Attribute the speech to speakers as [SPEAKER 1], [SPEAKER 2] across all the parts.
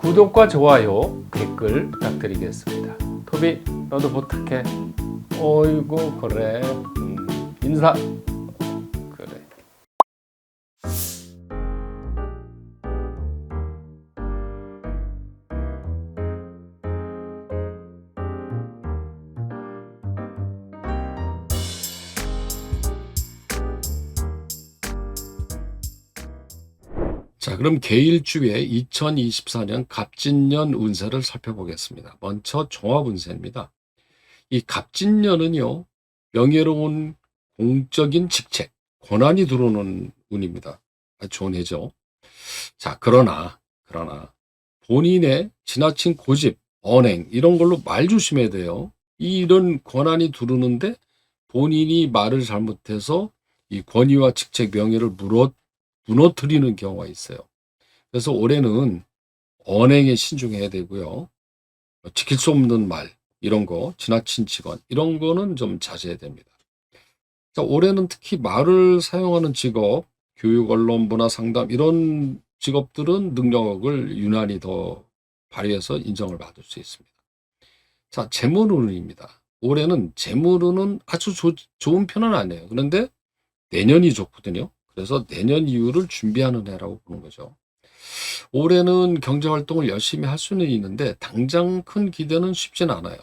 [SPEAKER 1] 구독과 좋아요, 댓글 부탁드리겠습니다. 토비, 너도 부탁해. 어이구, 그래. 인사. 그래. 자, 그럼 개일주의 2024년 갑진년 운세를 살펴보겠습니다. 먼저 종합운세입니다. 이 갑진년은요, 명예로운 공적인 직책, 권한이 들어오는 운입니다. 아주 좋은 해죠. 자, 그러나 본인의 지나친 고집, 언행 이런 걸로 말 조심해야 돼요. 이런 권한이 들어오는데 본인이 말을 잘못해서 이 권위와 직책, 명예를 무너뜨리는 경우가 있어요. 그래서 올해는 언행에 신중해야 되고요. 지킬 수 없는 말, 이런 거, 지나친 직언, 이런 거는 좀 자제해야 됩니다. 자, 올해는 특히 말을 사용하는 직업, 교육, 언론, 문화, 상담, 이런 직업들은 능력을 유난히 더 발휘해서 인정을 받을 수 있습니다. 자, 재물운입니다. 올해는 재물운은 아주 좋은 편은 아니에요. 그런데 내년이 좋거든요. 그래서 내년 이후를 준비하는 해라고 보는 거죠. 올해는 경제활동을 열심히 할 수는 있는데 당장 큰 기대는 쉽진 않아요.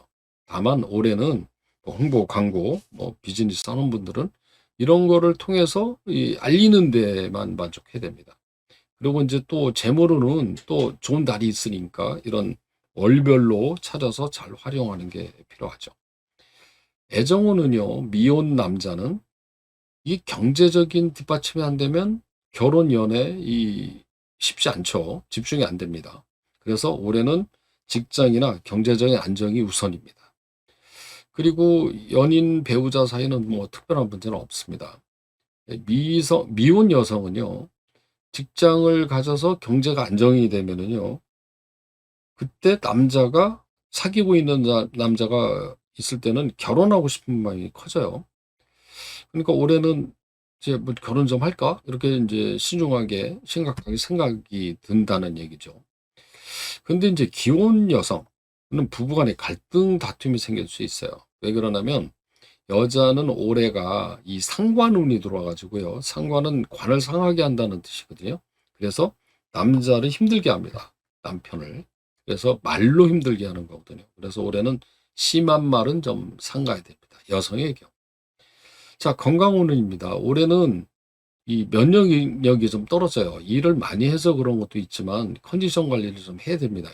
[SPEAKER 1] 다만 올해는 홍보, 광고, 비즈니스 하는 분들은 이런 거를 통해서 알리는 데만 만족해야 됩니다. 그리고 이제 또 재물로는 또 좋은 달이 있으니까 이런 월별로 찾아서 잘 활용하는 게 필요하죠. 애정운은요, 미혼 남자는 이 경제적인 뒷받침이 안 되면 결혼 연애 쉽지 않죠. 집중이 안 됩니다. 그래서 올해는 직장이나 경제적인 안정이 우선입니다. 그리고 연인 배우자 사이는 특별한 문제는 없습니다. 미혼 여성은요, 직장을 가져서 경제가 안정이 되면은요, 그때 남자가 사귀고 있는 남자가 있을 때는 결혼하고 싶은 마음이 커져요. 그러니까 올해는 이제 결혼 좀 할까? 이렇게 이제 신중하게 심각하게 생각이 든다는 얘기죠. 근데 이제 기혼 여성은 부부간에 갈등 다툼이 생길 수 있어요. 왜 그러냐면 여자는 올해가 이 상관운이 들어와가지고요. 상관은 관을 상하게 한다는 뜻이거든요. 그래서 남자를 힘들게 합니다. 남편을. 그래서 말로 힘들게 하는 거거든요. 그래서 올해는 심한 말은 좀 삼가야 됩니다. 여성의 경우. 자, 건강운입니다. 올해는 이 면역력이 좀 떨어져요. 일을 많이 해서 그런 것도 있지만 컨디션 관리를 좀 해야 됩니다.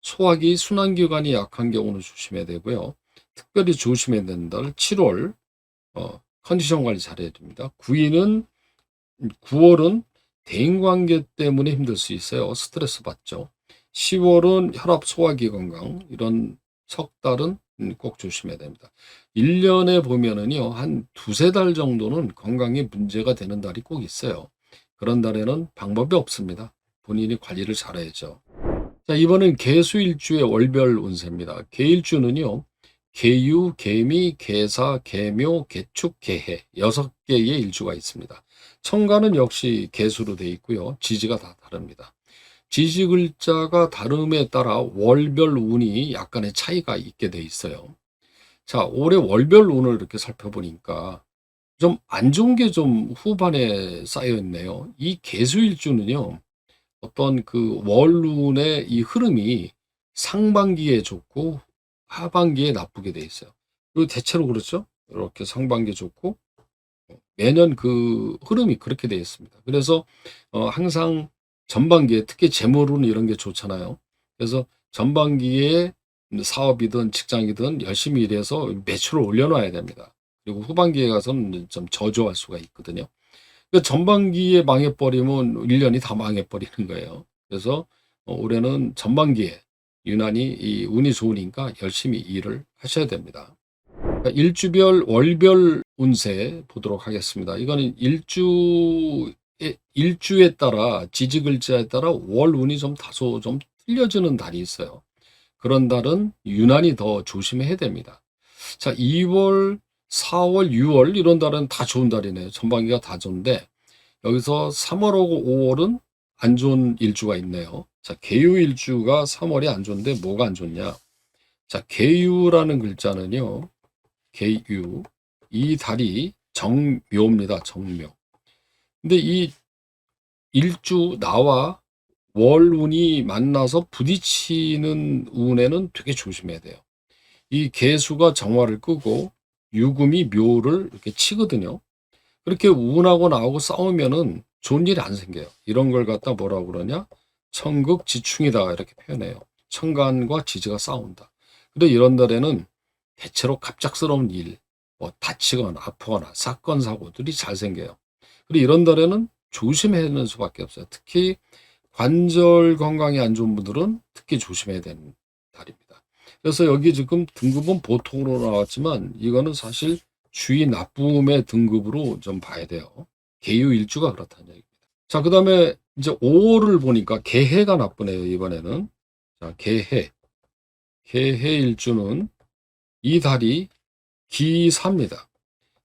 [SPEAKER 1] 소화기, 순환기관이 약한 경우는 조심해야 되고요. 특별히 조심해야 되는 달 7월 컨디션 관리 잘해야 됩니다. 9월은 대인관계 때문에 힘들 수 있어요. 스트레스 받죠. 10월은 혈압, 소화기 건강, 이런 석 달은 꼭 조심해야 됩니다. 1년에 보면은요, 한 두세 달 정도는 건강에 문제가 되는 달이 꼭 있어요. 그런 달에는 방법이 없습니다. 본인이 관리를 잘해야죠. 자, 이번엔 개수일주의 월별 운세입니다. 개일주는요, 개유, 개미, 개사, 개묘, 개축, 개해 6개의 일주가 있습니다. 천간은 역시 개수로 되어 있고요. 지지가 다 다릅니다. 지지 글자가 다름에 따라 월별 운이 약간의 차이가 있게 돼 있어요. 자, 올해 월별 운을 이렇게 살펴보니까 좀 안 좋은 게 좀 후반에 쌓여 있네요. 이 개수일주는요, 어떤 그 월운의 이 흐름이 상반기에 좋고 하반기에 나쁘게 돼 있어요. 그리고 대체로 그렇죠. 이렇게 상반기에 좋고 매년 그 흐름이 그렇게 되어 있습니다. 그래서 항상 전반기에 특히 재물운 이런 게 좋잖아요. 그래서 전반기에 사업이든 직장이든 열심히 일해서 매출을 올려놔야 됩니다. 그리고 후반기에 가서는 좀 저조할 수가 있거든요. 그러니까 전반기에 망해버리면 1년이 다 망해버리는 거예요. 그래서 올해는 전반기에 유난히 이 운이 좋으니까 열심히 일을 하셔야 됩니다. 일주별 월별 운세 보도록 하겠습니다. 이거는 일주에 따라 지지글자에 따라 월 운이 좀 다소 좀 틀려지는 달이 있어요. 그런 달은 유난히 더 조심해야 됩니다. 자, 2월, 4월, 6월 이런 달은 다 좋은 달이네요. 전반기가 다 좋은데 여기서 3월하고 5월은 안 좋은 일주가 있네요. 자, 계유일주가 3월이 안 좋은데 뭐가 안 좋냐? 자, 계유라는 글자는요. 계유. 이 달이 정묘입니다. 정묘. 근데 이 일주 나와 월운이 만나서 부딪히는 운에는 되게 조심해야 돼요. 이 계수가 정화를 끄고 유금이 묘를 이렇게 치거든요. 그렇게 운하고 나하고 싸우면은 좋은 일이 안 생겨요. 이런 걸 갖다 뭐라고 그러냐? 천극지충이다 이렇게 표현해요. 천간과 지지가 싸운다. 근데 이런 달에는 대체로 갑작스러운 일, 뭐 다치거나 아프거나 사건 사고들이 잘 생겨요. 그리고 이런 달에는 조심해야 하는 수밖에 없어요. 특히 관절 건강이 안 좋은 분들은 특히 조심해야 되는 달입니다. 그래서 여기 지금 등급은 보통으로 나왔지만 이거는 사실 주의 나쁨의 등급으로 좀 봐야 돼요. 계유일주가 그렇다는 얘기입니다. 자, 그 다음에 이제 5월을 보니까 개해가 나쁘네요, 이번에는. 자, 개해. 개해일주는 이 달이 기사입니다.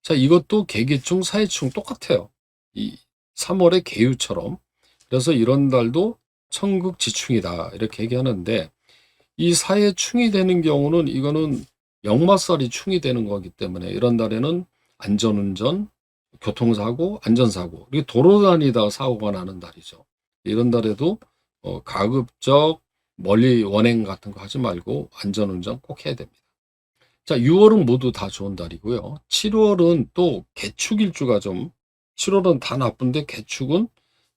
[SPEAKER 1] 자, 이것도 개기충, 사해충 똑같아요. 이 3월의 개유처럼. 그래서 이런 달도 천극지충이다 이렇게 얘기하는데 이 사해충이 되는 경우는 이거는 역마살이 충이 되는 거기 때문에 이런 달에는 안전운전, 교통사고, 안전사고, 그리고 도로 다니다가 사고가 나는 달이죠. 이런 달에도 가급적 멀리 원행 같은 거 하지 말고 안전운전 꼭 해야 됩니다. 자, 6월은 모두 다 좋은 달이고요. 7월은 또 개축일주가 좀 7월은 다 나쁜데 개축은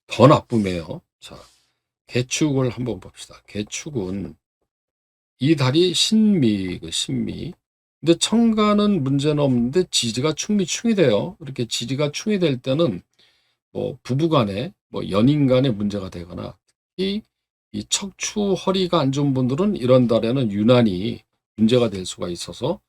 [SPEAKER 1] 더 나쁨이에요. 자, 개축을 한번 봅시다. 개축은 이 달이 신미, 신미. 근데 청가는 문제는 없는데 지지가 충이 돼요. 이렇게 지지가 충이 될 때는 뭐 부부간에 뭐 연인간에 문제가 되거나 특히 이 척추 허리가 안 좋은 분들은 이런 달에는 유난히 문제가 될 수가 있어서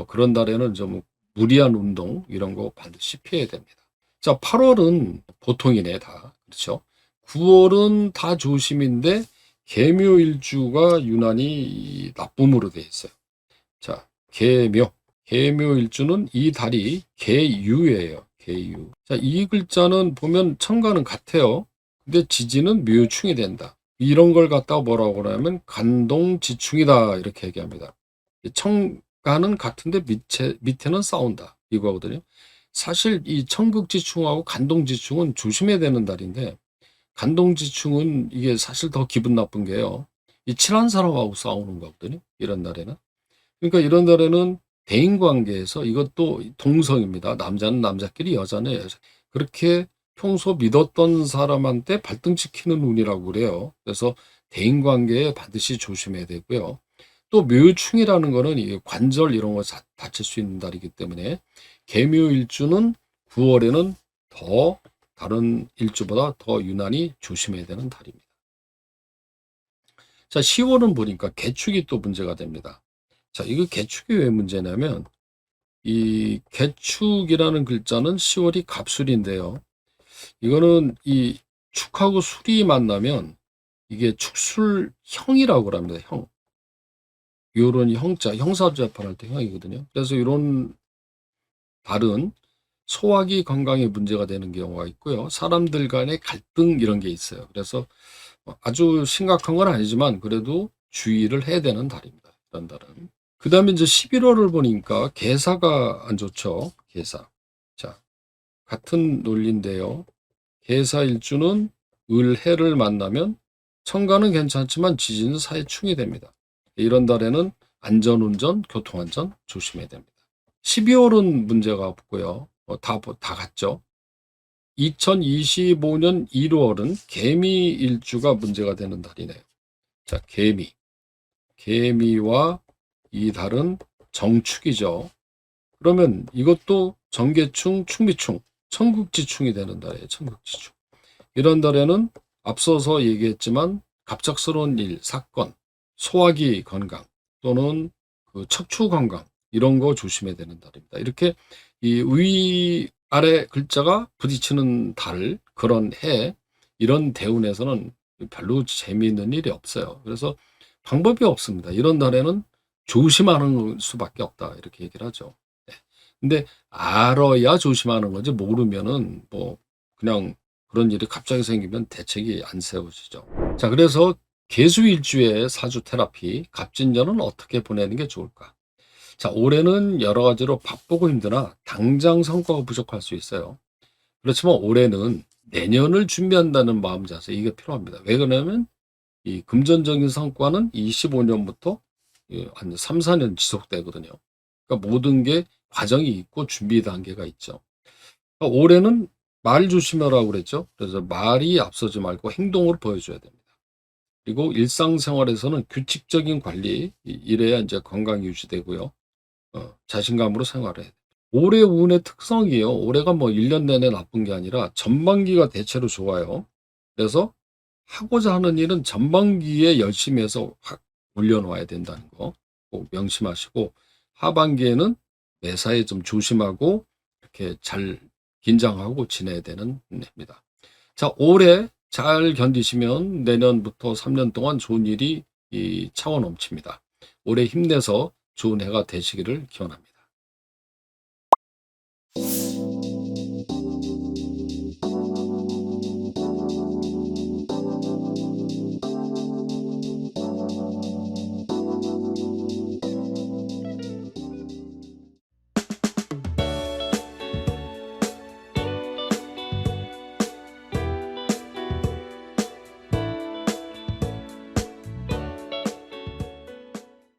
[SPEAKER 1] 그런 달에는 좀 무리한 운동 이런 거 반드시 피해야 됩니다. 자, 8월은 보통이네 다. 그렇죠? 9월은 다 조심인데 계묘일주가 유난히 나쁨으로 돼 있어요. 자, 계묘. 계묘일주는 이 달이 계유예요. 계유. 자, 이 글자는 보면 청가는 같아요. 근데 지지는 묘충이 된다. 이런 걸 갖다가 뭐라고 그러냐면 간동지충이다 이렇게 얘기합니다. 청가는 같은데 밑에는 싸운다 이거거든요. 사실 이 청극지충하고 간동지충은 조심해야 되는 달인데 간동지충은 이게 사실 더 기분 나쁜 게요. 이 친한 사람하고 싸우는 거거든요. 이런 날에는. 그러니까 이런 날에는 대인관계에서 이것도 동성입니다. 남자는 남자끼리, 여자는 여자. 그렇게 평소 믿었던 사람한테 발등시키는 운이라고 그래요. 그래서 대인관계에 반드시 조심해야 되고요. 또 묘충이라는 거는 이 관절 이런 거 다칠 수 있는 달이기 때문에 계묘일주는 9월에는 더 다른 일주보다 더 유난히 조심해야 되는 달입니다. 자, 10월은 보니까 개축이 또 문제가 됩니다. 자, 이거 개축이 왜 문제냐면 이 개축이라는 글자는 10월이 갑술인데요. 이거는 이 축하고 술이 만나면 이게 축술형이라고 합니다. 형. 요런 형자, 형사재판할 때 형이거든요. 그래서 이런 달은 소화기 건강에 문제가 되는 경우가 있고요. 사람들 간의 갈등 이런 게 있어요. 그래서 아주 심각한 건 아니지만 그래도 주의를 해야 되는 달입니다. 이런 달은. 그 다음에 이제 11월을 보니까 개사가 안 좋죠. 개사. 자, 같은 논리인데요. 개사 일주는 을해를 만나면 청가는 괜찮지만 지지는 사해충이 됩니다. 이런 달에는 안전운전, 교통안전 조심해야 됩니다. 12월은 문제가 없고요. 다 같죠. 2025년 1월은 개미 일주가 문제가 되는 달이네요. 자, 개미. 개미와 이 달은 정축이죠. 그러면 이것도 정계충, 충미충, 천국지충이 되는 달이에요. 천국지충. 이런 달에는 앞서서 얘기했지만 갑작스러운 일, 사건, 소화기 건강 또는 그 척추 건강 이런 거 조심해야 되는 달입니다. 이렇게 이 위 아래 글자가 부딪히는 달 그런 해 이런 대운에서는 별로 재미있는 일이 없어요. 그래서 방법이 없습니다. 이런 달에는 조심하는 수밖에 없다 이렇게 얘기를 하죠. 네. 근데 알아야 조심하는 거지 모르면은 뭐 그냥 그런 일이 갑자기 생기면 대책이 안 세워지죠. 자, 그래서 개수일주의 사주 테라피, 갑진년은 어떻게 보내는 게 좋을까? 자, 올해는 여러 가지로 바쁘고 힘드나 당장 성과가 부족할 수 있어요. 그렇지만 올해는 내년을 준비한다는 마음 자세, 이게 필요합니다. 왜 그러냐면 이 금전적인 성과는 25년부터 한 3, 4년 지속되거든요. 그러니까 모든 게 과정이 있고 준비 단계가 있죠. 그러니까 올해는 말 조심하라고 그랬죠. 그래서 말이 앞서지 말고 행동으로 보여줘야 됩니다. 그리고 일상생활에서는 규칙적인 관리, 이래야 이제 건강이 유지되고요. 자신감으로 생활해야 돼요. 올해 운의 특성이요. 올해가 뭐 1년 내내 나쁜 게 아니라 전반기가 대체로 좋아요. 그래서 하고자 하는 일은 전반기에 열심히 해서 확 올려놓아야 된다는 거 꼭 명심하시고, 하반기에는 매사에 좀 조심하고 이렇게 잘 긴장하고 지내야 되는 해입니다. 자, 올해 잘 견디시면 내년부터 3년 동안 좋은 일이 차원 넘칩니다. 올해 힘내서 좋은 해가 되시기를 기원합니다.